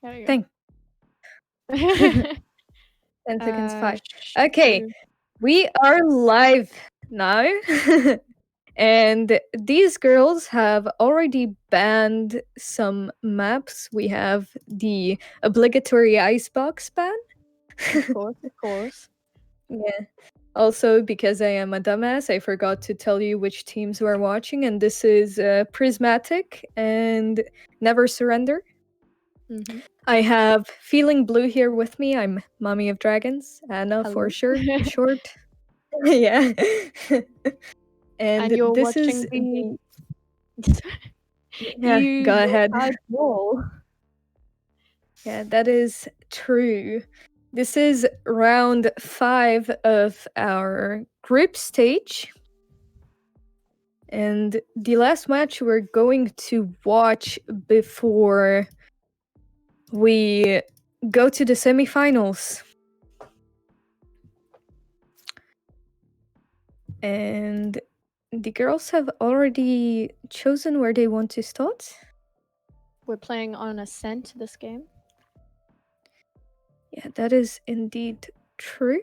There you Thank. go. 10 seconds, 5. Okay, Shoot. we are live now. And these girls have already banned some maps. We have the obligatory icebox ban. Of course, of course. Yeah. Also, because I am a dumbass, I forgot to tell you which teams we're watching, and this is Prismatic and NeverSurrendeR. Mm-hmm. I have Feeling Blue here with me. I'm Mommy of Dragons, Anna for Hello. short. Yeah. And And you're this is watching the yeah, go ahead. Yuletide Brawl. Yeah, that is true. This is round 5 of our group stage. And the last match we're going to watch before we go to the semifinals. And the girls have already chosen where they want to start. We're playing on Ascent this game. Yeah, that is indeed true.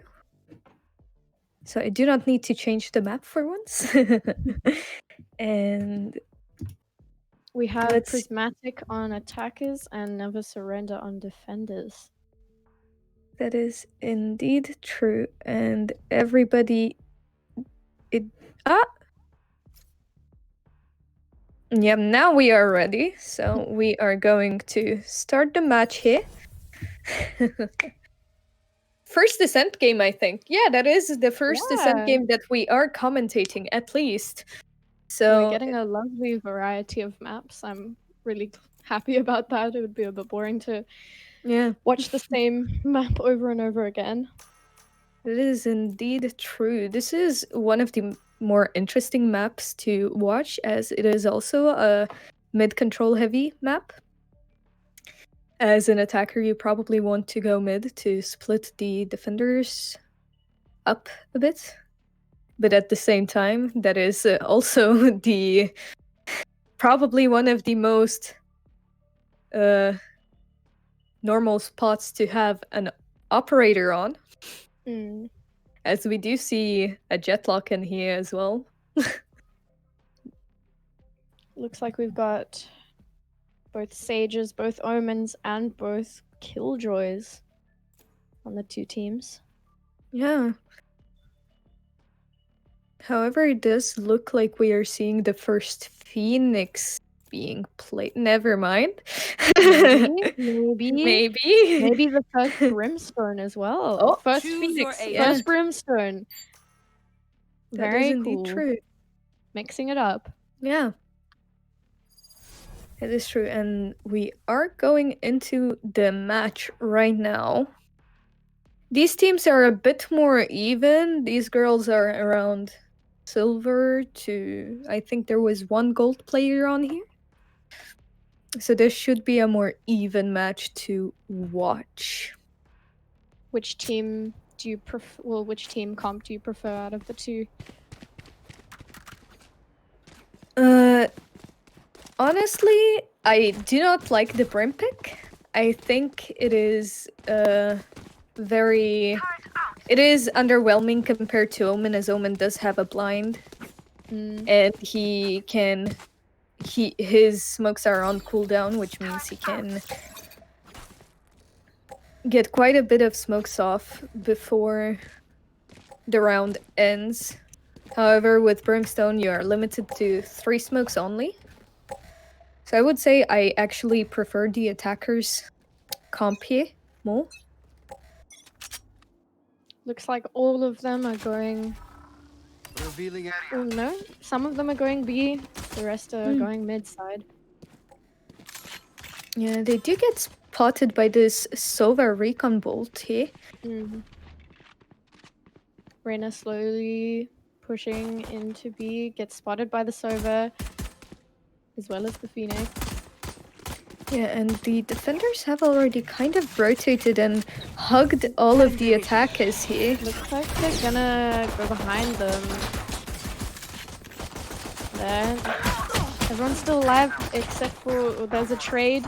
So I do not need to change the map for once. And We have let's Prismatic on attackers and NeverSurrendeR on defenders. that is indeed true. And everybody yeah, now we are ready. So we are going to start the match here. First Ascent game, I think. Yeah, that is the first Ascent Yeah. game that we are commentating, at least. We're So getting a lovely variety of maps. I'm really happy about that. It would be a bit boring to yeah, watch the same map over and over again. it is indeed true. This is one of the more interesting maps to watch, as it is also a mid-control heavy map. As an attacker, you probably want to go mid to split the defenders up a bit. But at the same time, that is also the probably one of the most normal spots to have an operator on. Mm. As we do see a jetlock in here as well. Looks like we've got both Sages, both Omens, and both Killjoys on the two teams. Yeah. However, it does look like we are seeing the first Phoenix being played. Never mind. Maybe Maybe. the first Brimstone as well. Oh, first choose Phoenix, your first agent. Brimstone. That Very is indeed cool. true. Mixing it up. Yeah. It is true. And we are going into the match right now. These teams are a bit more even. These girls are around silver to, I think there was one gold player on here. So this should be a more even match to watch. Which team do you prefer? Well, which team comp do you prefer out of the two? Honestly, I do not like the Brim pick. I think it is very... It is underwhelming compared to Omen, as Omen does have a blind. And he can... His smokes are on cooldown, which means he can get quite a bit of smokes off before the round ends. However, with Brimstone, you are limited to 3 smokes only. So I would say I actually prefer the attackers comp here more. Looks like all of them are going. Revealing area. Oh no, some of them are going B. The rest are going mid side. Yeah, they do get spotted by this Sova recon bolt here. Reyna slowly pushing into B, gets spotted by the Sova, as well as the Phoenix. Yeah, and the defenders have already kind of rotated and hugged all of the attackers here. Looks like they're gonna go behind them. There. Everyone's still alive except for there's a trade.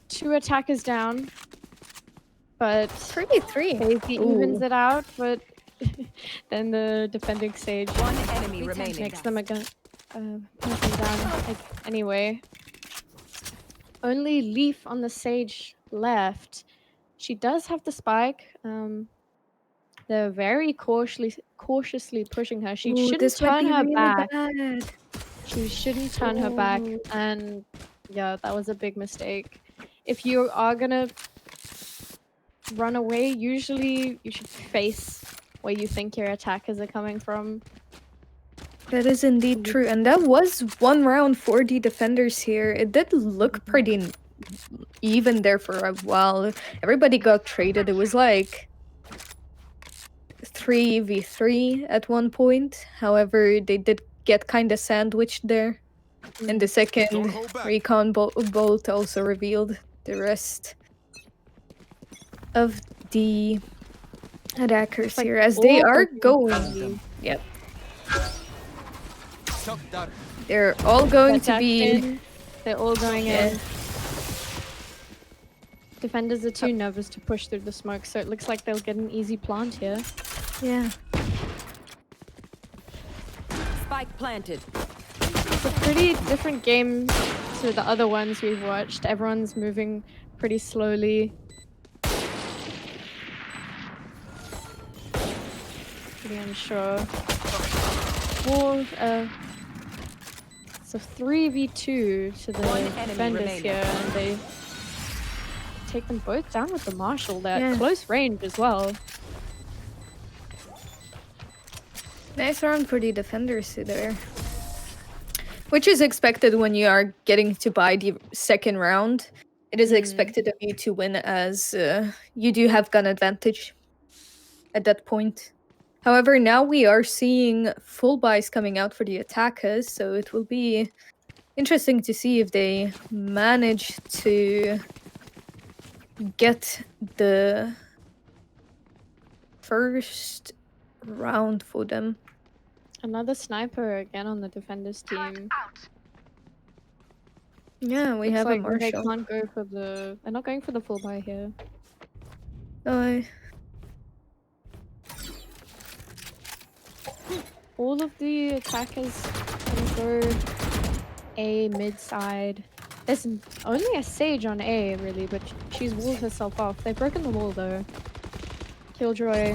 2 attackers down, but 3v3. Daisy evens Ooh. it out, but then the defending Sage One enemy remaining. makes them person down anyway. Only Leaf on the Sage left. She does have the spike. They're very cautiously pushing her. She Ooh, shouldn't this might turn be her really back. bad. She shouldn't turn her back, Ooh. and yeah, that was a big mistake. If you are gonna run away, usually you should face where you think your attackers are coming from. That is indeed true, and that was 1 round for the defenders here. It did look pretty even there for a while. Everybody got traded. It was like 3v3 at one point. However, they did get kind of sandwiched there. And the second Don't hold back. recon bolt also revealed the rest of the attackers like here, as they all are the going. Yep. Chuck that. They're all going to Attack be. in, they're all going Yeah. in. Defenders are too nervous to push through the smoke, so it looks like they'll get an easy plant here. Yeah. Spike planted. It's a pretty different game to the other ones we've watched. Everyone's moving pretty slowly. Pretty unsure. So 3v2 to the One enemy defenders remaining. here, and they take them both down with the Marshal. They're Yeah. at close range as well. Nice round for the defenders there. Which is expected when you are getting to buy the second round. It is expected of you to win, as you do have gun advantage at that point. However, now we are seeing full buys coming out for the attackers, so it will be interesting to see if they manage to get the first round for them. Another sniper again on the defenders team. Yeah, we Looks have like a they Marshal. can't go for the. They're not going for the full buy here. All of the attackers can go A mid side. There's only a Sage on A really, but she's walled herself off. They've broken the wall though. Killjoy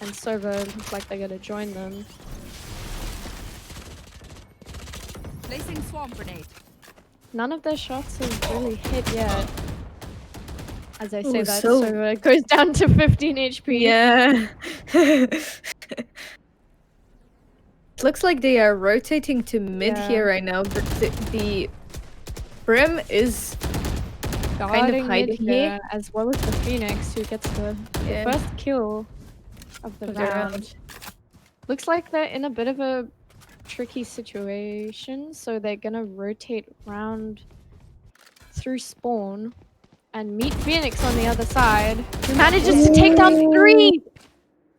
and Sova look like they're gonna join them. Placing swamp grenade. None of their shots have really hit yet. As I say Ooh, that, so- Sova goes down to 15 HP. Yeah. Looks like they are rotating to mid Yeah. here right now, but the Brim is Guarding hiding mid here. here, as well as the Phoenix, who gets the Yeah. first kill of the Of the round. round. Looks like they're in a bit of a tricky situation, so they're gonna rotate round through spawn and meet Phoenix on the other side, who manages to take down 3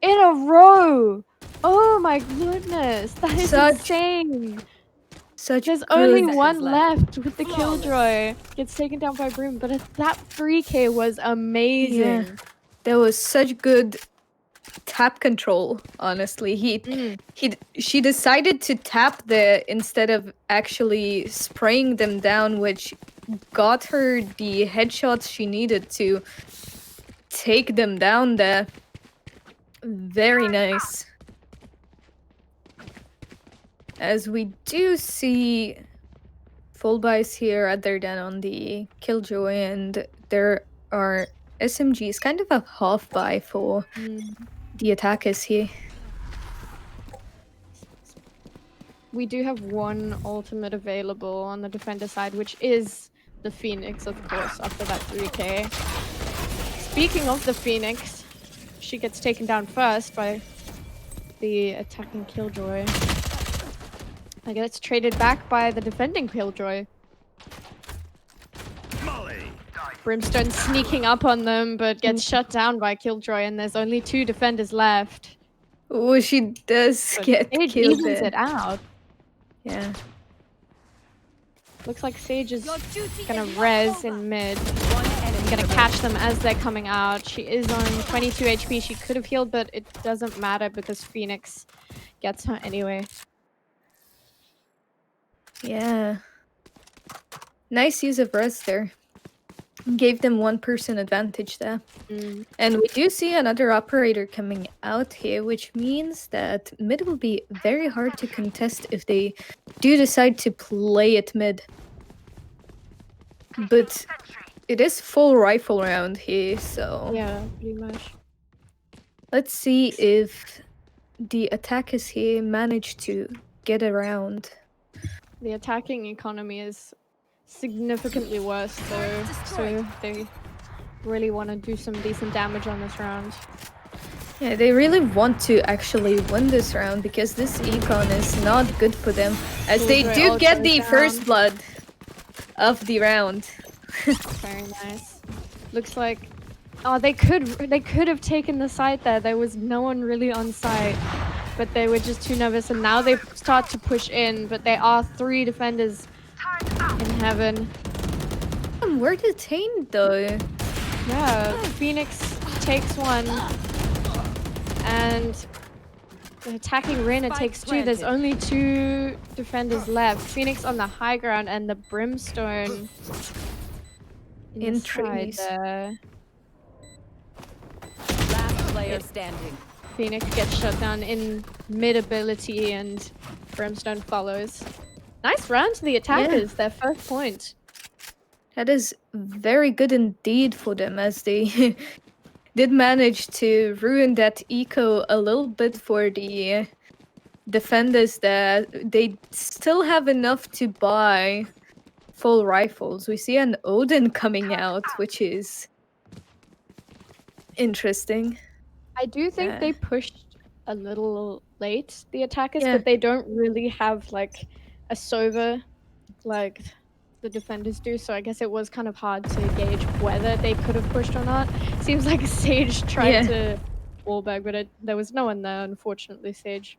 in a row. Oh my goodness, that is Such insane. Such There's only good- one left. left with the Killjoy. Gets taken down by Broom, but that 3k was amazing. Yeah. That was such good tap control, honestly. She decided to tap instead of actually spraying them down, which got her the headshots she needed to take them down there. Very nice. As we do see full buys here other than on the Killjoy, and there are SMGs, kind of a half buy for the attackers here. We do have one ultimate available on the defender side, which is the Phoenix, of course, after that 3k. Speaking of the Phoenix, she gets taken down first by the attacking Killjoy. I guess traded back by the defending Killjoy. Brimstone sneaking up on them, but gets shut down by Killjoy, and there's only 2 defenders left. Oh, she does But get it killed evens there. it out. Yeah. Looks like Sage is Your duty gonna is not res over. in mid. One enemy Gonna remaining. catch them as they're coming out. She is on 22 HP. She could have healed, but it doesn't matter because Phoenix gets her anyway. Yeah. Nice use of res there. Gave them 1% advantage there. Mm. And we do see another operator coming out here, which means that mid will be very hard to contest if they do decide to play it mid. But it is full rifle round here, so Yeah, pretty much. let's see if the attackers here manage to get around. The attacking economy is significantly worse, so they really want to do some decent damage on this round. Yeah, they really want to actually win this round because this econ is not good for them, as they Bullseye do also get the down. first blood of the round. Very nice. Looks like, oh, they could have taken the site there. There was no one really on site, but they were just too nervous. And now they start to push in, but there are 3 defenders in heaven. We're detained though. Yeah, Phoenix takes one, and the attacking Reyna Spike takes 2. There's planted. only 2 defenders left. Phoenix on the high ground and the Brimstone In the side trees. there. Last player standing. Phoenix gets shut down in mid ability and Brimstone follows. Nice round to the attackers, their first point. That is very good indeed for them, as they did manage to ruin that eco a little bit for the defenders that they still have enough to buy full rifles. We see an Odin coming out, which is interesting. I do think Yeah. they pushed a little late, the attackers, Yeah. but they don't really have like a Sova like the defenders do, so I guess it was kind of hard to gauge whether they could have pushed or not. Seems like Sage tried to wallbang, but there was no one there, unfortunately, Sage.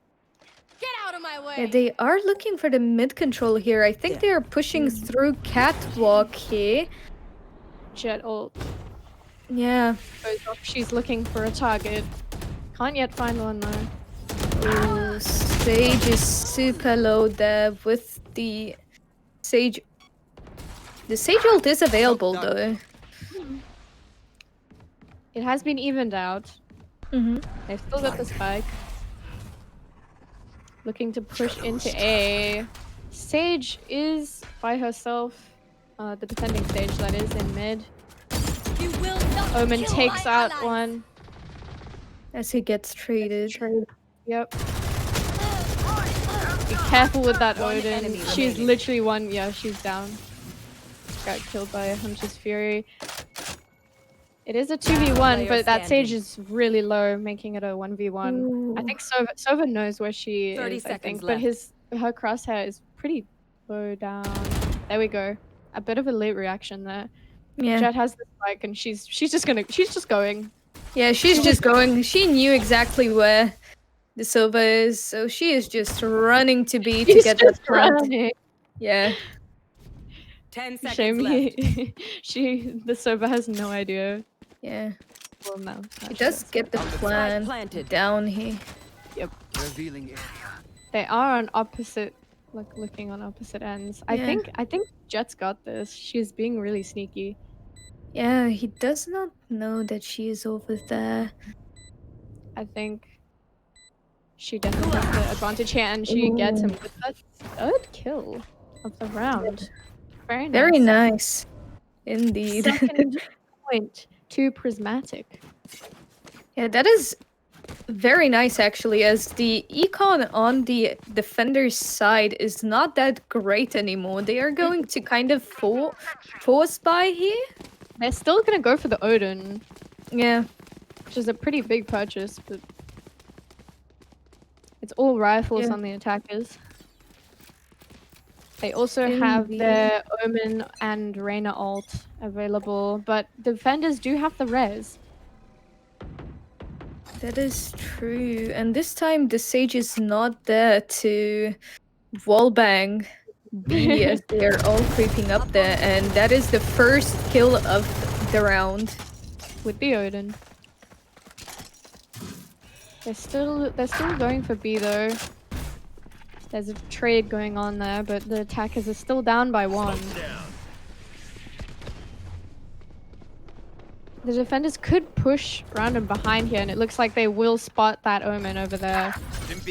Get out of my way. Yeah, they are looking for the mid control here. I think they are pushing through catwalk here. Jet ult Yeah. goes off. She's looking for a target. Can't yet find one though. Ooh, Sage is super low there with the Sage. The Sage ult is available though. It has been evened out. They've still got the spike. Looking to push into A. Sage is by herself. The defending Sage, that is, in mid. You will not Omen kill takes my out allies. one. As he gets traded. Yep. Be careful with that One Odin. enemy She's remaining. literally one. Yeah, she's down. Got killed by Hunter's Fury. It is a 2v1, player but that Sage standing. is really low, making it a 1v1. I think Sova knows where she 30 is, I seconds think, but left. her crosshair is pretty low down. There we go. A bit of a late reaction there. Yeah. Jet has the spike, and she's just going. Yeah, she's just going. She knew exactly where the Sova is, so she is just running to B to She's get just that plant. running. Yeah. 10 seconds Shame left. the Sova has no idea. Yeah. Well, no. He does get the plan planted. down here. Revealing area. They are on opposite, like looking on opposite ends. I Yeah. think Jet's got this. She's being really sneaky. Yeah, he does not know that she is over there. I think she definitely has the advantage here, and she gets him with the 3rd kill of the round. Very nice. Very nice. Indeed. Second point to Prismatic. Yeah, that is very nice actually, as the econ on the defender's side is not that great anymore. They are going to kind of force buy here. They're still gonna go for the Odin, Yeah. which is a pretty big purchase, but it's all rifles Yeah. on the attackers. They also Indeed. have their Omen and Reyna ult available, but defenders do have the res. That is true. And this time the Sage is not there to wallbang B as they're all creeping up there, and that is the first kill of the round. With the Odin. They're still going for B though. There's a trade going on there, but the attackers are still down by 1. The defenders could push random behind here, and it looks like they will spot that Omen over there.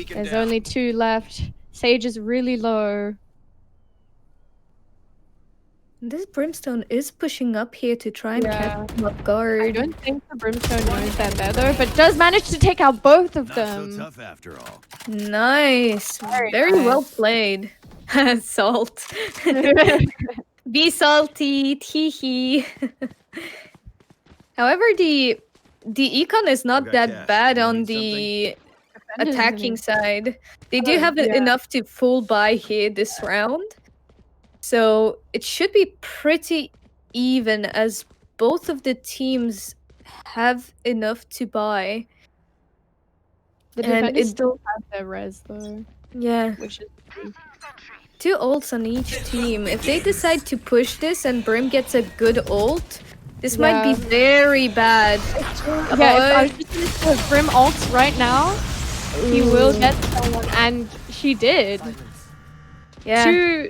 There's only 2 left. Sage is really low. This Brimstone is pushing up here to try and catch them off I guard. don't think the Brimstone knows that there though, but does manage to take out both of Not them. so tough after all. Nice. Very Very nice. well played. Salt. Be salty. Teehee. However, the econ is not got that cash. bad You on need the Defenders attacking need- side. They do have yeah. enough to full buy here this round. So it should be pretty even as both of the teams have enough to buy. The And defenders it- still have their res though, Yeah. which is 2 ults on each team. If they decide to push this and Brim gets a good ult, this might be Yeah. very bad. yeah. If I was just gonna say if Brim ults right now, he will Ooh. get someone, and she did. Yeah.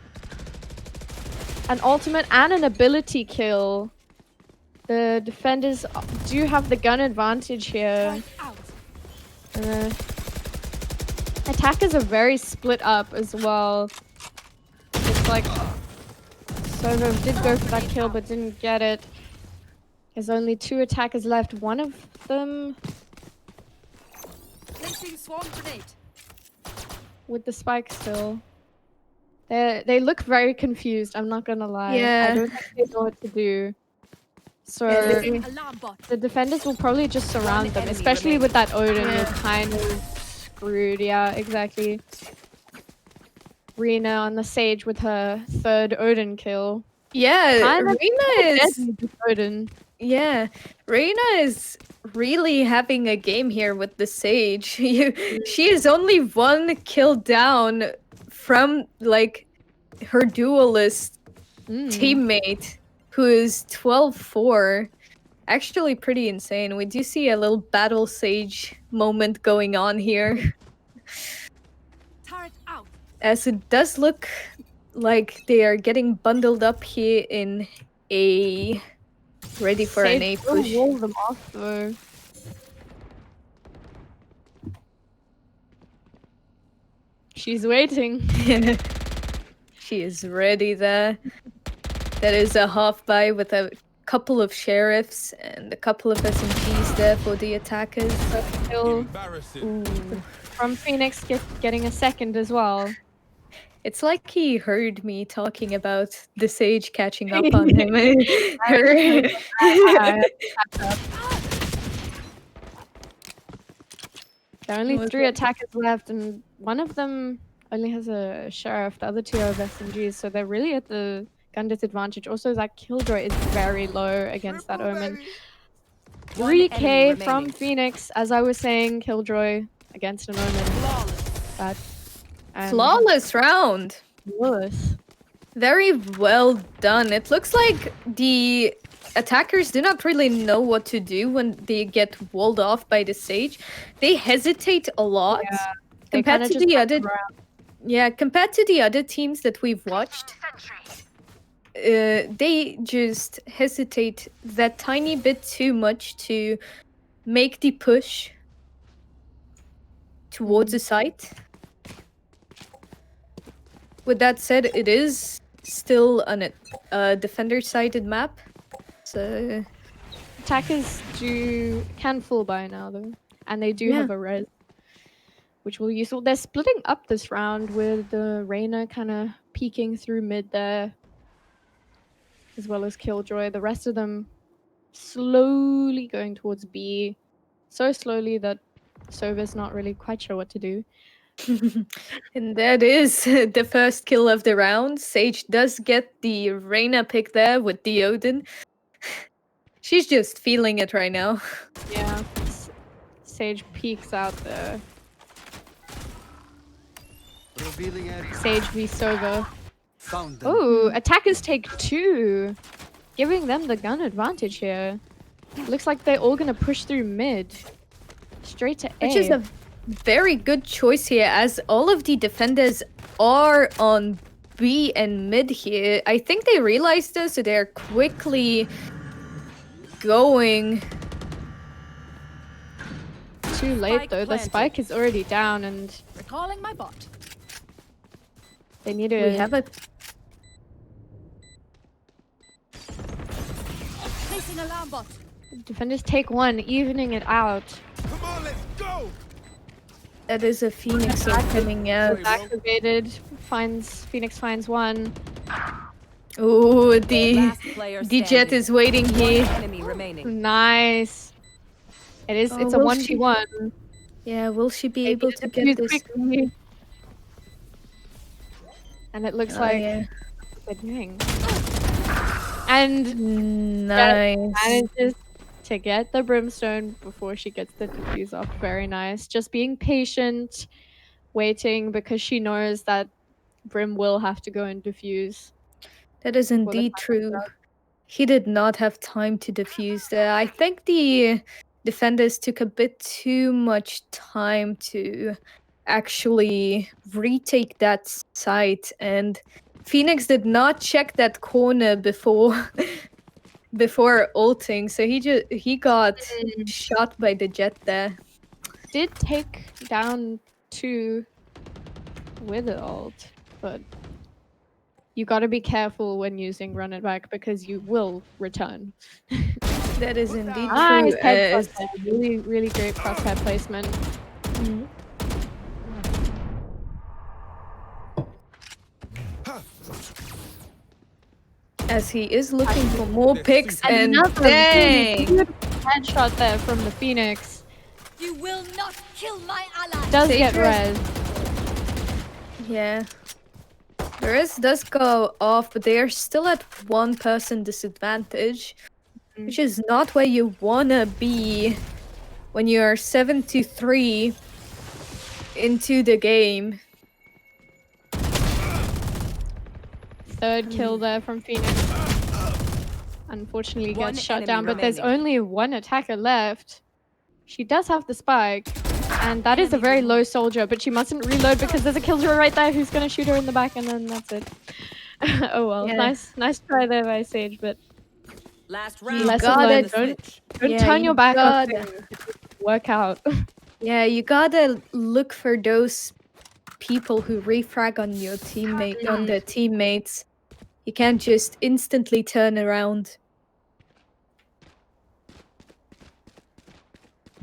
An ultimate and an ability kill. The defenders do have the gun advantage here. Attackers are very split up as well. It's like Sovo did go for that kill but didn't get it. There's only 2 attackers left. One of them Placing swarm grenade. with the spike still. They look very confused, I'm not gonna lie. Yeah. I don't think they know what to do. So Alarm bot. the defenders will probably just surround them, enemy especially with that Odin. Yeah. You're kind of screwed. Yeah, exactly. Rena on the Sage with her 3rd Odin kill. Yeah, Kind of Reina is Dead with Odin. yeah, Reina is really having a game here with the Sage. She is only 1 kill down from like her duelist teammate who is 12-4. Actually pretty insane. We do see a little battle Sage moment going on here. Turret out. As it does look like they are getting bundled up here in A. Ready for an A Sage will push. wall them off though. She's waiting. She is ready there. That is a half buy with a couple of sheriffs and a couple of SMGs there for the attackers. Kill Ooh. from Phoenix getting a 2nd as well. It's like he heard me talking about the Sage catching up on him. Her- There are only Was 3 it? attackers left, and one of them only has a sheriff. The other 2 have SMGs, so they're really at the gun disadvantage. Also, that Killjoy is very low against that Omen. 3k from Phoenix, as I was saying, Killjoy against an Omen. That Flawless round. flawless. Very well done. It looks like the attackers do not really know what to do when they get walled off by the Sage. They hesitate a lot They compared kinda to just the hop other. around. Yeah, compared to the other teams that we've watched. They just hesitate that tiny bit too much to make the push towards the site. With that said, it is still a defender-sided map, so Attackers can full buy now though, and they do have a res, which will be useful. They're splitting up this round with the Reyna kind of peeking through mid there, as well as Killjoy. The rest of them slowly going towards B, so slowly that Sova's not really quite sure what to do. and that is the first kill of the round. Sage does get the Reyna pick there with the Odin. She's just feeling it right now. Yeah, Sage peeks out there. Revealing area. Sage v Sova. Found them. Oh, attackers take 2, giving them the gun advantage here. Looks like they're all gonna push through mid, straight to A. Which is a very good choice here, as all of the defenders are on B and mid here. I think they realized this, so they're quickly going. Too late Spike though. The planted. spike is already down, and Recalling my bot. they need to. We have a Placing alarm bot. Defenders take 1, evening it out. Come on, let's go. that is a Phoenix coming out. Activated. Phoenix finds 1. Ooh, the Last player Jet standing. is waiting One here. enemy remaining. Nice. It's a will she- 1v1. Yeah, will she be able to get this? Quickly. And it looks Oh, like yeah. they're doing. And Nice. manages to get the brimstone before she gets the defuse off. Very nice. Just being patient, waiting, because she knows that Brim will have to go and defuse. That is indeed true. He did not have time to defuse there. I think the defenders took a bit too much time to actually retake that site, and Phoenix did not check that corner before before ulting, so he got shot by the Jet there. Did take down 2 with the ult, but you gotta be careful when using run it back because you will return. That is indeed Nice true. head as- crosshair. Really, really great crosshair placement. As he is looking for more picks, and Another dang! beautiful headshot there from the Phoenix. You will not kill my ally. Does get Sager's- res. Yeah. The rest does go off, but they are still at 1% disadvantage, which is not where you wanna be when you're 7-3 into the game. Third kill there from Phoenix. Unfortunately One gets shut enemy down, but there's remaining. only 1 attacker left. She does have the spike, and that is a very low soldier, but she mustn't reload because there's a killjoy right there who's gonna shoot her in the back, and then that's it. Oh well, Yeah. nice try there by Sage, but Last You round. lesson gotta- learned. Don't Yeah, turn you your back on gotta- things. Work out. Yeah, you gotta look for those people who refrag on your teammate, on their teammates. You can't just instantly turn around.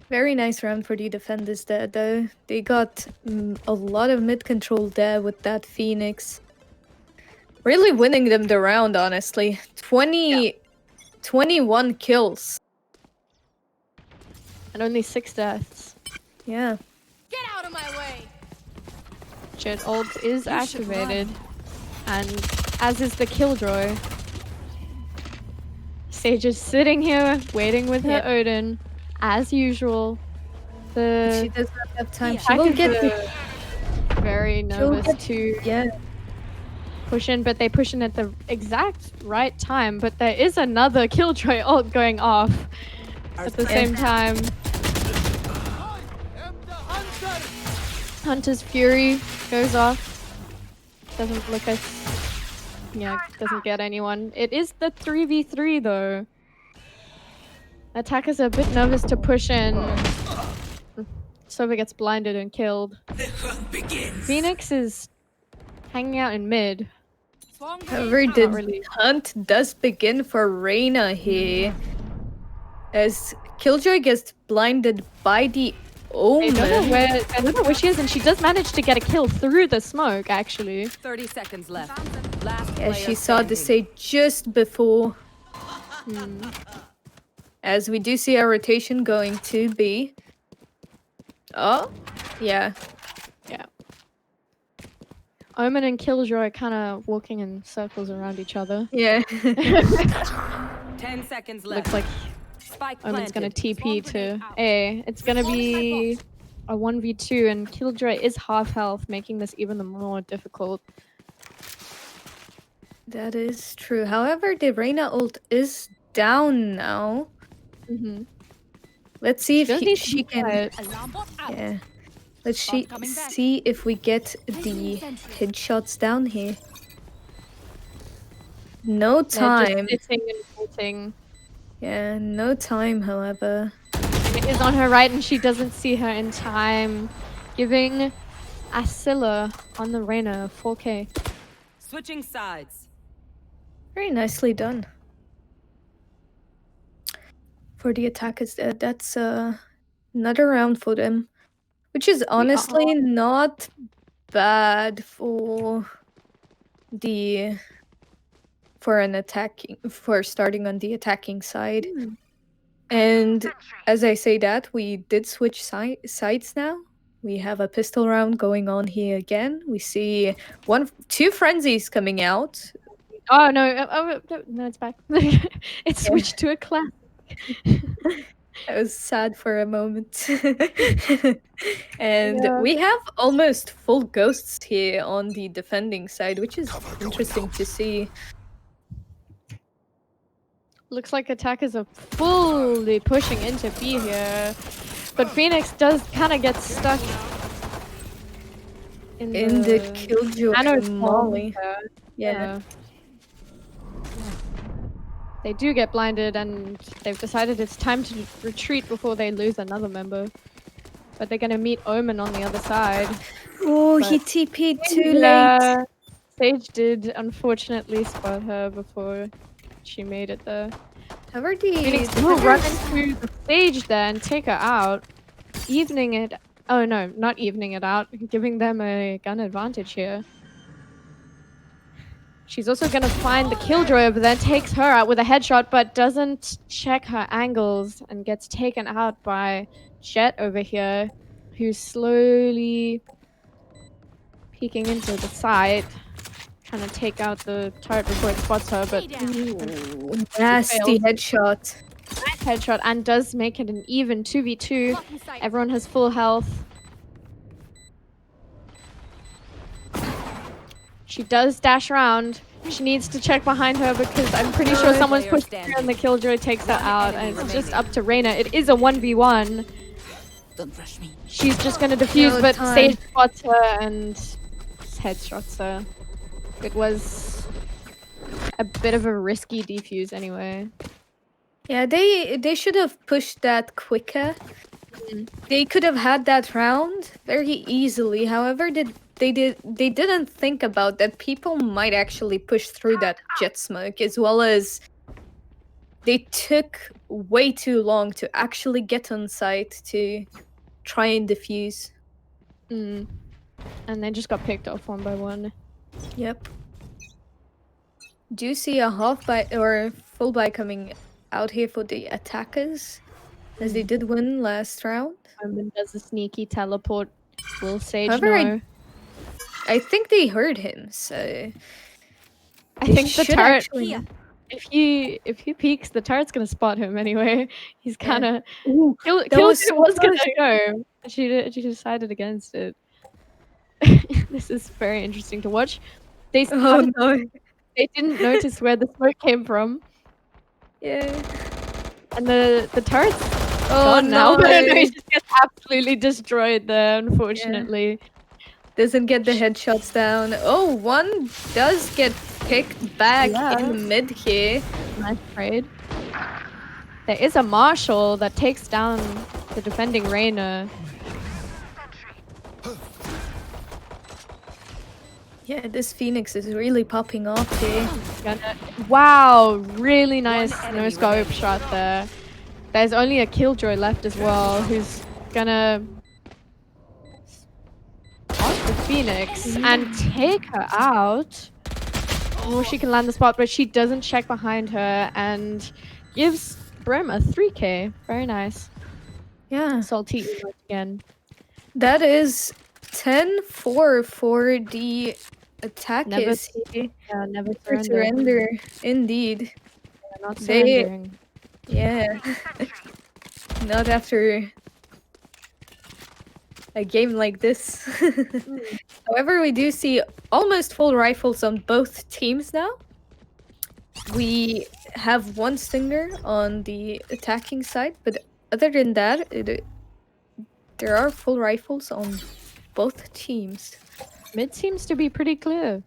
Very nice round for the defenders there, though. They got a lot of mid control there with that Phoenix. Really winning them the round, honestly. 21 kills. And only 6 deaths. Yeah. Get out of my way. Jet ult is activated, and as is the killjoy. Sage is sitting here waiting with her Yeah. Odin, as usual. She The does not have time. She attack will is, get the. very nervous get- to Yeah. push in, but they push in at the exact right time. But there is another killjoy ult going off at the same time. Hunter's Fury goes off. Doesn't look as... Yeah, doesn't get anyone. It is the 3v3 though. Attackers are a bit nervous to push in. Sova gets blinded and killed. Phoenix is hanging out in mid. Swarm However, grenade the Not really. hunt does begin for Reyna here. As Killjoy gets blinded by the I Omen. don't know where she is, and she does manage to get a kill through the smoke, actually. 30 seconds left. Last Yeah, player she saw the standing. save just before. As we do see our rotation going to B. Oh, yeah. Yeah. Omen and Killjoy are kind of walking in circles around each other. Yeah. 10 seconds left. Looks like Spike Omen's gonna planted. TP to A. It's gonna be a 1v2, and Killjoy is half health, making this even more difficult. That is true. However, the Reyna ult is down now. Mm-hmm. Let's see She does if need to she be can. quiet. Alarm bot out. Yeah. Let's Bot coming back. see if we get the Placing sentry. headshots down here. No They're time. just sitting and waiting. Yeah, no time, however. It is on her right and she doesn't see her in time. Giving Ascilla on the Reyna 4K. Switching sides. Very nicely done. For the attackers, that's another round for them. Which is honestly not bad for starting on the attacking side. And as I say that, we did switch sides now. We have a pistol round going on here again. We see two frenzies coming out. Oh no, no, it's back. It switched to a class. I was sad for a moment. And we have almost full ghosts here on the defending side, which is interesting to see. Looks like attackers are fully pushing into B here. But Phoenix does kind of get stuck in the Killjoy Nano molly. Yeah. They do get blinded and they've decided it's time to retreat before they lose another member. But they're gonna meet Omen on the other side. Oh, he But- TP'd too late. Sage did unfortunately spot her before she made it there. However, Phoenix will run into the stage there and take her out. Evening it. Oh no, not evening it out. Giving them a gun advantage here. She's also gonna find the Killjoy over there, takes her out with a headshot, but doesn't check her angles and gets taken out by Jet over here, who's slowly peeking into the side, trying to take out the turret before it spots her, but nasty failed. headshot. Nice headshot and does make it an even 2v2. Blocking sight. Everyone has full health. She does dash around. She needs to check behind her because I'm pretty sure someone's Player pushing her standing. and the Killjoy takes her One out. enemy And it's just remaining. up to Reyna. It is a 1v1. Don't rush me. She's just going to defuse, No but time. Sage spots her and headshots her. It was a bit of a risky defuse anyway. Yeah, they should have pushed that quicker. They could have had that round very easily. However, they didn't think about that people might actually push through that jet smoke, as well as they took way too long to actually get on site to try and defuse. And they just got picked off one by one. Yep. Do you see a half buy or full buy coming out here for the attackers, as they did win last round? Omen does a sneaky teleport. Will Sage However, know? I think they heard him, so I they think the should turret. actually know. If he peeks, the turret's gonna spot him anyway. He's kind of Ooh, Kill that was was so gonna close. go. She decided against it. This is very interesting to watch. They Oh no. they didn't notice where the smoke came from, Yeah. and the turret's Oh gone now. no. But no, he just gets absolutely destroyed there. Unfortunately, Doesn't get the headshots down. Oh, one does get picked back in the mid here. nice trade. There is a Marshall that takes down the defending Reyna. Yeah, this Phoenix is really popping off here. Wow, really nice enemy no scope shot there. There's only a Killjoy left as well, who's gonna spot the Phoenix and take her out. Oh, she can land the spot, but she doesn't check behind her and gives Brim a 3k. Very nice. Yeah, Salty once again. that is 10-4 for the attackers Never here. Never For surrender. surrender, indeed. They're not They- surrendering. Yeah. Not after a game like this. However, we do see almost full rifles on both teams now. we have one Stinger on the attacking side, but other than that, there are full rifles on both teams. Mid seems to be pretty clear.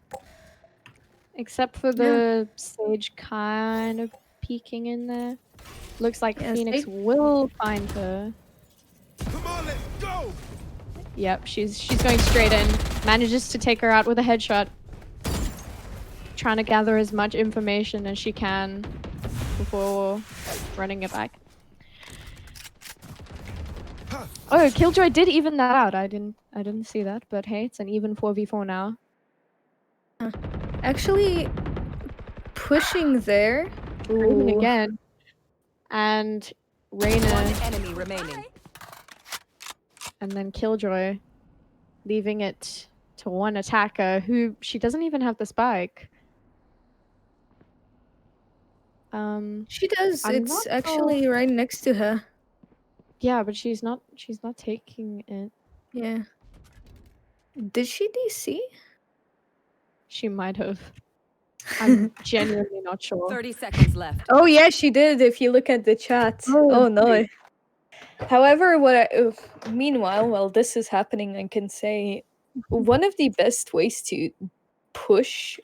Except for the Sage kind of peeking in there. Looks like Yeah, Phoenix Sage- will find her. Come on, let's go! Yep, she's going straight in. Manages to take her out with a headshot. Trying to gather as much information as she can before running it back. Oh, Killjoy did even that out. I didn't see that, but hey, it's an even 4v4 now. Actually, pushing there. Even Ooh. again. And Reyna One enemy remaining. and then Killjoy leaving it to one attacker who she doesn't even have the spike. She does. I'm It's not actually right next to her. Yeah, but she's not taking it. Yeah. Did she DC? She might have. I'm genuinely not sure. 30 seconds left. Oh yeah, she did. If you look at the chat. Oh no. However, meanwhile, while this is happening, I can say one of the best ways to push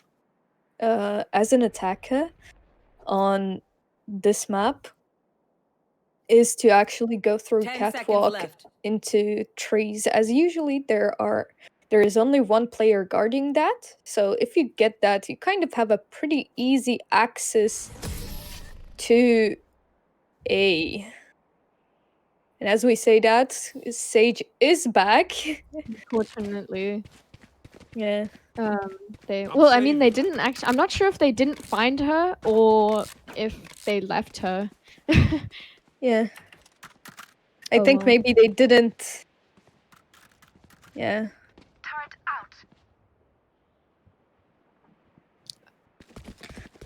as an attacker on this map is to actually go through 10 seconds catwalk left. into trees, as usually there is only one player guarding that. So if you get that, you kind of have a pretty easy access to A. And as we say that, Sage is back. Unfortunately. Yeah. I mean, they didn't actually. I'm not sure if they didn't find her or if they left her. Yeah. I Oh, think well. maybe they didn't. Yeah.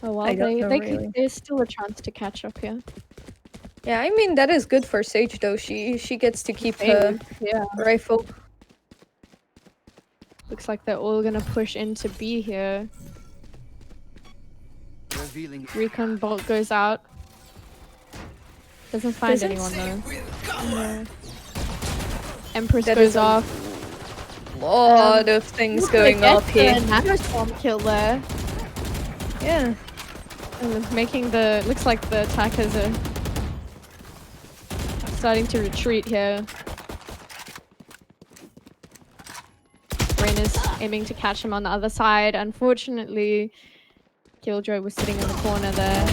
Oh well, I don't know, there's still a chance to catch up here. Yeah, I mean that is good for Sage though. She gets to keep her Yeah. rifle. Looks like they're all gonna push into B here. Revealing. Recon bolt goes out. Doesn't find Doesn't anyone though. Yeah. Empress That goes is a off. Lot of things going off here. NeverSurrendeR kill there. Yeah. And making looks like the attackers are starting to retreat here. Reyna's aiming to catch him on the other side. Unfortunately, Killjoy was sitting in the corner there.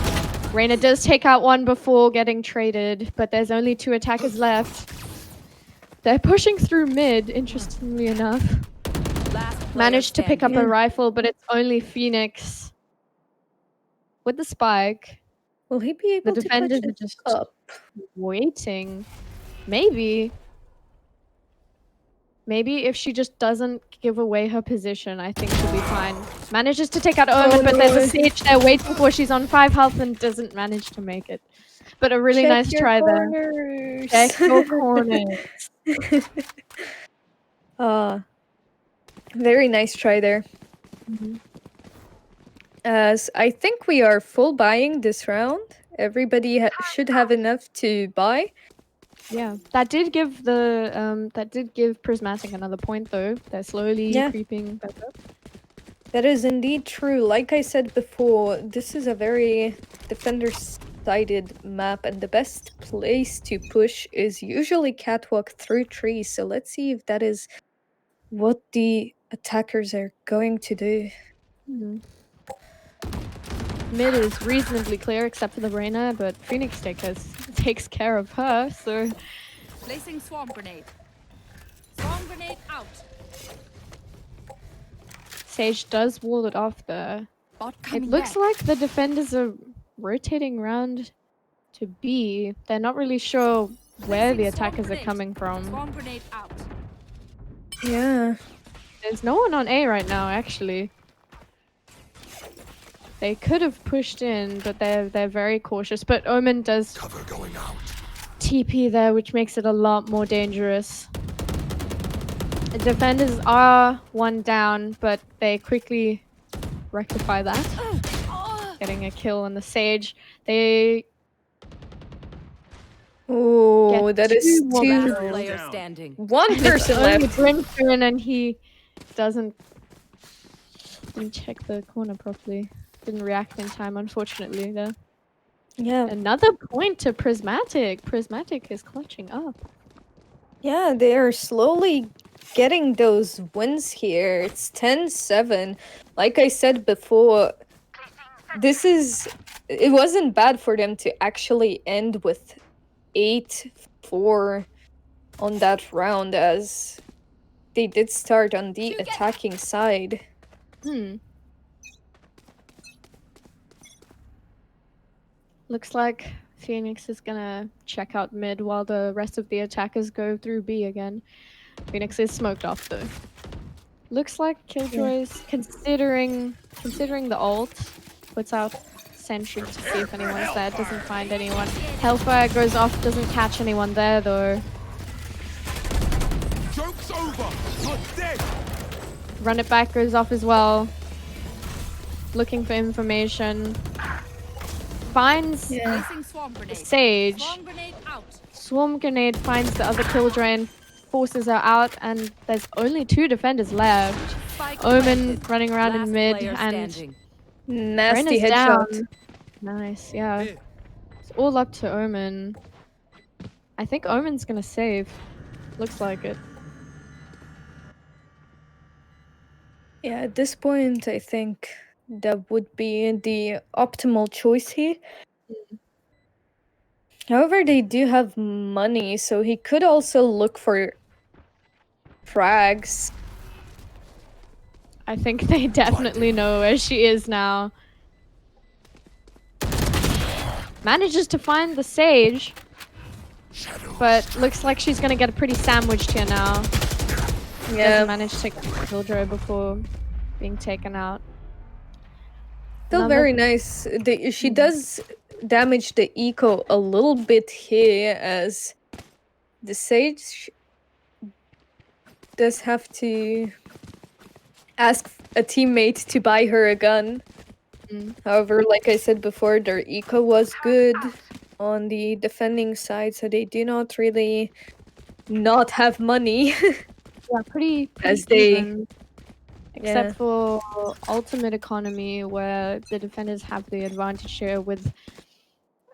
Reyna does take out one before getting traded, but there's only 2 attackers left. They're pushing through mid, interestingly enough. Last player Managed to pick up standing. a rifle, but it's only Phoenix with the spike. Will he be able to clutch defenders are it just up? waiting. Maybe if she just doesn't give away her position, I think she'll be fine. Manages to take out Omen, but there's a Sage there waiting for. She's on 5 health and doesn't manage to make it. But a really Check nice your try there. corners. Check your corners. Very nice try there. As I think we are full buying this round. Everybody should have enough to buy. Yeah, that did give Prismatic another point though. They're slowly creeping back up. That is indeed true. Like I said before, this is a very defender-sided map, and the best place to push is usually catwalk through trees. So let's see if that is what the attackers are going to do. Mid is reasonably clear except for the Reyna, but Phoenix takes care of her, so... Placing swarm grenade. Swarm grenade out. Sage does wall it off there. Bot It coming looks back. like the defenders are rotating around to B. They're not really sure where the Placing swarm attackers are grenade. coming from. Swarm grenade out. Yeah. There's no one on A right now, actually. They could have pushed in, but they're very cautious. But Omen does Cover going out. TP there, which makes it a lot more dangerous. The defenders are 1 down, but they quickly rectify that. getting a kill on the Sage. They Oh, Get that is two more two. kills. Last player Down. standing. One and it's person only left. Brimstone, and he didn't check the corner properly. Didn't react in time, unfortunately. There. Yeah, Another point to Prismatic. Prismatic is clutching up. yeah, they are slowly getting those wins here. It's 10-7. Like I said before, it wasn't bad for them to actually end with 8-4 on that round, as they did start on the attacking side. Looks like Phoenix is gonna check out mid while the rest of the attackers go through B again. Phoenix is smoked off though. Looks like Killjoy's considering the ult, puts out sentry to see if anyone's there, doesn't find anyone. Hellfire goes off, doesn't catch anyone there though. Joke's over. You're dead. Run it back goes off as well. Looking for information. Finds Placing swarm grenade. Sage. Swarm grenade out. Swarm grenade finds the other Killjoy and forces her out, and there's only 2 defenders left. Spike Omen planted. running around Last in mid, player and standing. Nasty Rena's headshot. down. Nice, yeah. Here. It's all up to Omen. I think Omen's gonna save. Looks like it. Yeah, at this point, I think that would be the optimal choice here. However, they do have money, so he could also look for frags. I think they definitely know where she is now. Manages to find the Sage, but looks like she's gonna get pretty sandwiched here now. Yeah, Doesn't manage to take the Killjoy before being taken out. still Another- very nice. She does damage the eco a little bit here, as the Sage does have to ask a teammate to buy her a gun. However, like I said before, their eco was good on the defending side, so they do not really not have money. Yeah, pretty As they- even. Except for ultimate economy, where the defenders have the advantage here with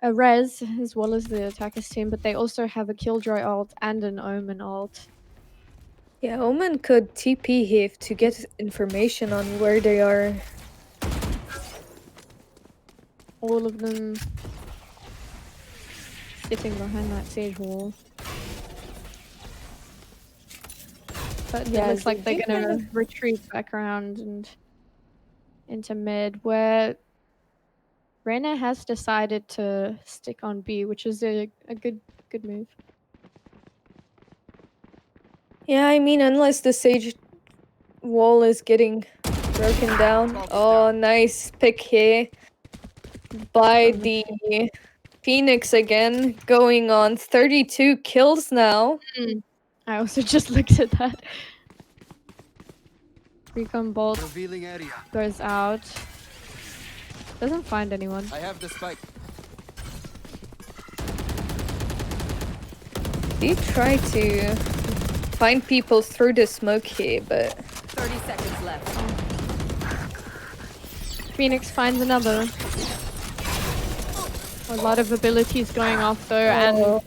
a res as well as the attackers team, but they also have a Killjoy ult and an Omen ult. Yeah, Omen could TP here to get information on where they are. All of them sitting behind that Sage wall. But Yeah, it looks like they they're do gonna kind retreat back around and into mid, where Reyna has decided to stick on B, which is a good move. Yeah, I mean, unless the Sage wall is getting broken down. Oh, nice pick here by the Phoenix again, going on 32 kills now. I also just looked at that. Recon Bolt Revealing area. goes out. Doesn't find anyone. I have the spike. They try to find people through the smoke here, but 30 seconds left. Phoenix finds another. A lot of abilities going off though, and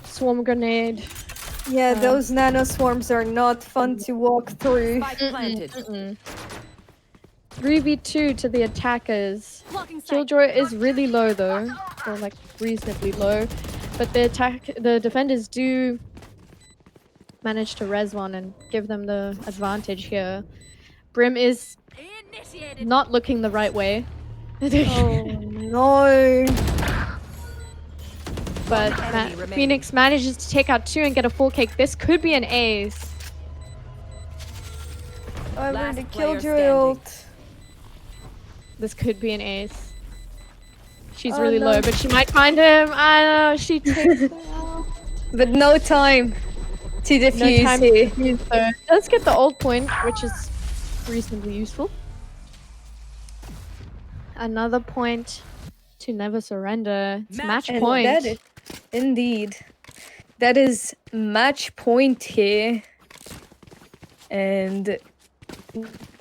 swarm grenade. yeah, those nano swarms are not fun to walk through. Spike planted. 3v2 to the attackers. Blocking sight. Killjoy is really low though, or like reasonably low, but the defenders do manage to res one and give them the advantage here. Brim is Initiated. not looking the right way. Oh no! But enemy remaining. Phoenix manages to take out 2 and get a full cake. This could be an ace. However, Last the player Killjoy standing. ult. This could be an ace. She's Oh, really no. low, but she might find him. I don't know. She takes it out. But no time to No defuse time here. to use her. Let's get the ult point, which is reasonably useful. another point to Never Surrender. It's match And point. that is, indeed. That is match point here. And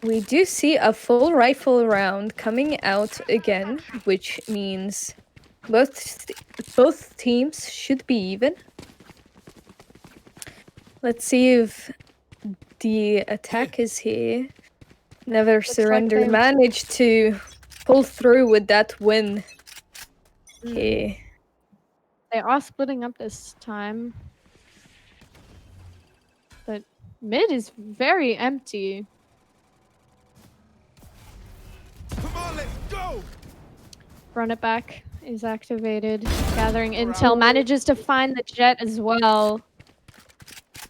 we do see a full rifle round coming out again, which means both teams should be even. Let's see if the attack is here. Never Surrender they- managed to pull through with that win. Mm. Here. They are splitting up this time. But mid is very empty. Come on, let's go. Run it back is activated. Gathering intel. Manages to find the jet as well.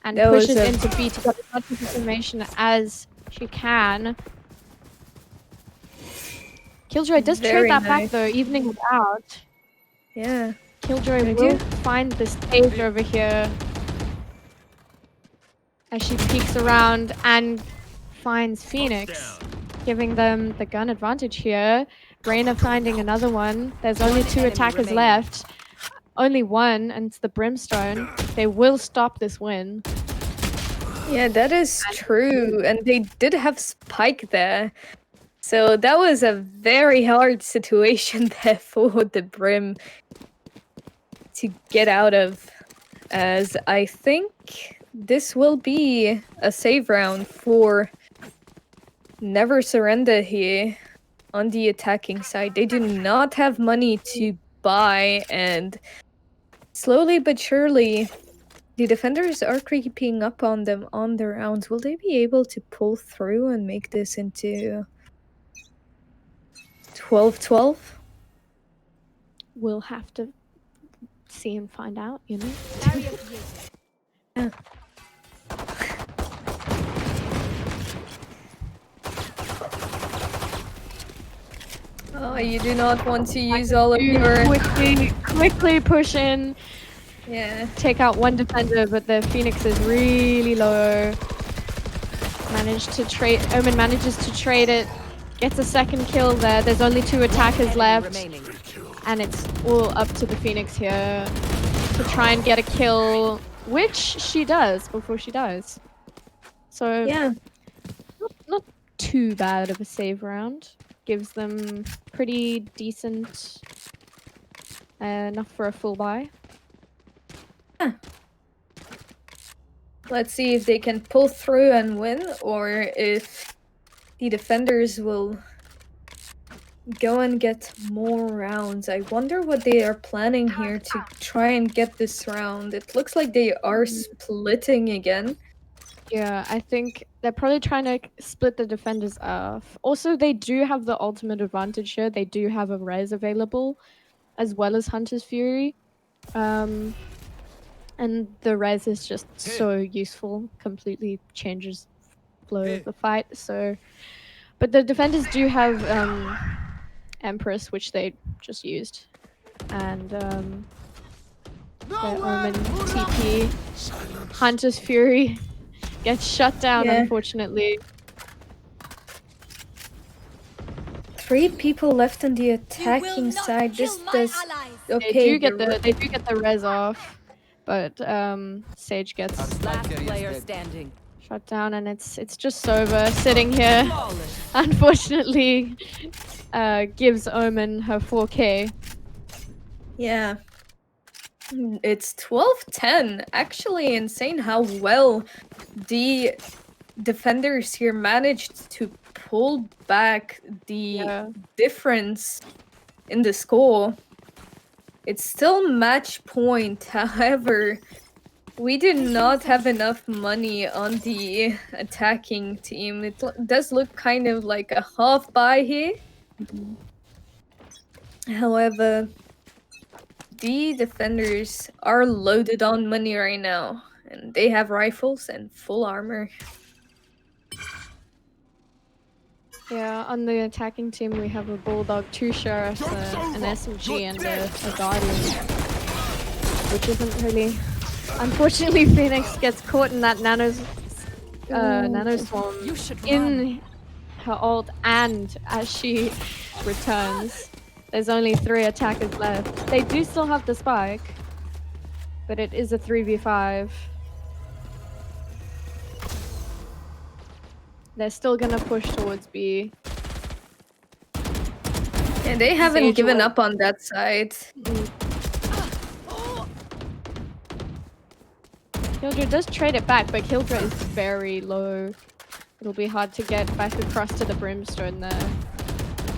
And That was pushes a- into B to get as much information as she can. Killjoy does trade Very that nice. back though, evening it out. Yeah. Killjoy Did will you? find the stage over here as she peeks around and finds Phoenix, giving them the gun advantage here. Reyna finding another one. There's only 2 enemy attackers remaining. left. Only one, and it's the Brimstone. They will stop this win. Yeah, that is true. And they did have Spike there. So that was a very hard situation there for the Brim to get out of. As I think this will be a save round for Never Surrender here on the attacking side. They do not have money to buy, and slowly but surely the defenders are creeping up on them on the rounds. Will they be able to pull through and make this into 12-12? We'll have to see and find out, you know? Oh, you do not want to use all of your... Quickly push in. Yeah. Take out one defender, but the Phoenix is really low. Omen manages to trade it. Gets a second kill there. There's only 2 attackers Enemy left. remaining. And it's all up to the Phoenix here to try and get a kill, which she does before she dies. So Yeah. not too bad of a save round. Gives them pretty decent, enough for a full buy. Let's see if they can pull through and win, or if the defenders will go and get more rounds. I wonder what they are planning here to try and get this round. It looks like they are splitting again. Yeah, I think they're probably trying to split the defenders off. Also, they do have the ultimate advantage here. They do have a res available, as well as Hunter's Fury. And the res is just so useful. Completely changes flow of the fight. So, but the defenders do have Empress, which they just used, and their Omen TP. Hunter's Fury gets shut down, Yeah. unfortunately. 3 people left on the attacking side. This does okay. They do get the res off, but Sage gets Last player standing. shut down, and it's just Sova sitting here. Flawless. Unfortunately, gives Omen her 4K. Yeah. It's 12-10. Actually insane how well the defenders here managed to pull back the difference in the score. It's still match point. However, we did not have enough money on the attacking team. It does look kind of like a half buy here. However, the defenders are loaded on money right now, and they have rifles and full armor. Yeah, on the attacking team we have a Bulldog, 2 Sheriffs, an SMG, and a Guardian, which isn't really... Unfortunately, Phoenix gets caught in that nano swarm You should run. in her ult, and as she returns. There's only 3 attackers left. They do still have the spike, but it is a 3v5. They're still gonna push towards B. And they haven't Sage given will- up on that side. Killjoy does trade it back, but Killjoy is very low. It'll be hard to get back across to the Brimstone there.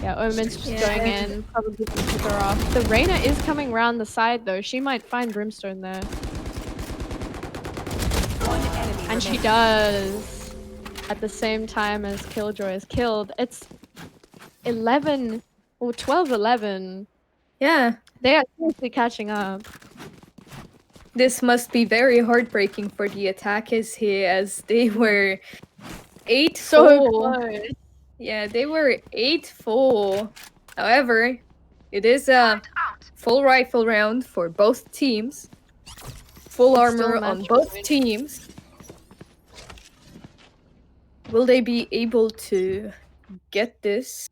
Yeah, Omen's just going in, probably gonna pick her off. The Reyna is coming around the side though. She might find Brimstone there. One enemy And she remaining. does. At the same time as Killjoy is killed. It's 11 or 12-11. Yeah, They are seriously catching up. this must be very heartbreaking for the attackers here, as they were 8-4. So close. Yeah, they were 8-4. However, it is a full rifle round for both teams. Full It's still armor match on both point. teams. Will they be able to get this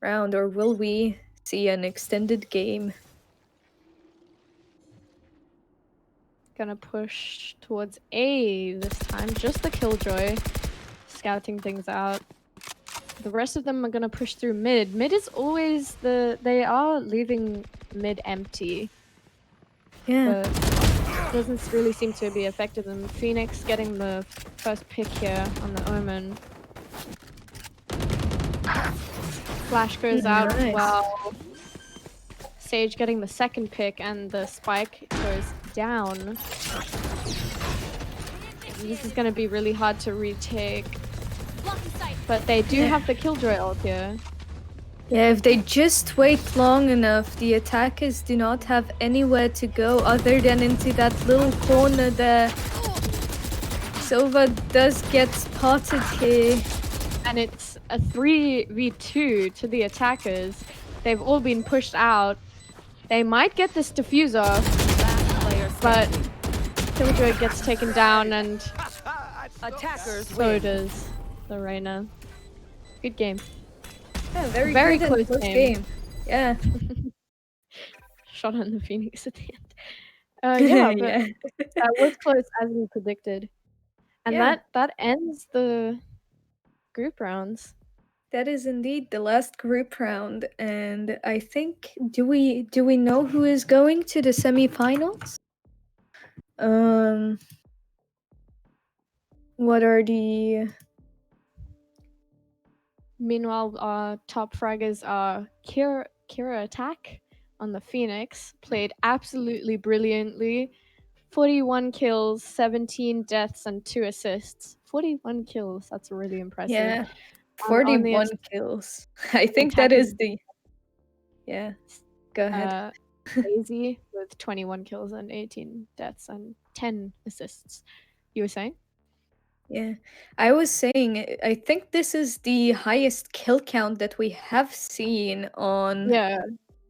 round, or will we see an extended game? Gonna push towards A this time. Just the Killjoy. Scouting things out. The rest of them are gonna push through mid. Mid is always they are leaving mid empty. Yeah. But doesn't really seem to be affected them. Phoenix getting the first pick here on the Omen. Flash goes out as Nice. well. Sage getting the second pick, and the spike goes down. This is going to be really hard to retake. But they do have the Killjoy ult here. Yeah, if they just wait long enough, the attackers do not have anywhere to go other than into that little corner there. Sova does get spotted here. And it's a 3v2 to the attackers. They've all been pushed out. They might get this diffuser, Last player but standing. Killjoy gets taken down, and Attackers so win. does the Reyna. Good game. Yeah, very, Very good and close close game. game. Yeah. Shot on the Phoenix at the end. Yeah, but yeah. that was close as we predicted. And Yeah. that ends the group rounds. That is indeed the last group round, and I think do we know who is going to the semifinals? What are the Meanwhile, top fraggers are Kira Attack on the Phoenix. Played absolutely brilliantly. 41 kills, 17 deaths, and 2 assists. 41 kills, that's really impressive. yeah, On the 41 kills. I think that attackers- is the yeah. Go ahead. Daisy with 21 kills and 18 deaths and 10 assists. You were saying? Yeah, I was saying I think this is the highest kill count that we have seen on Yeah.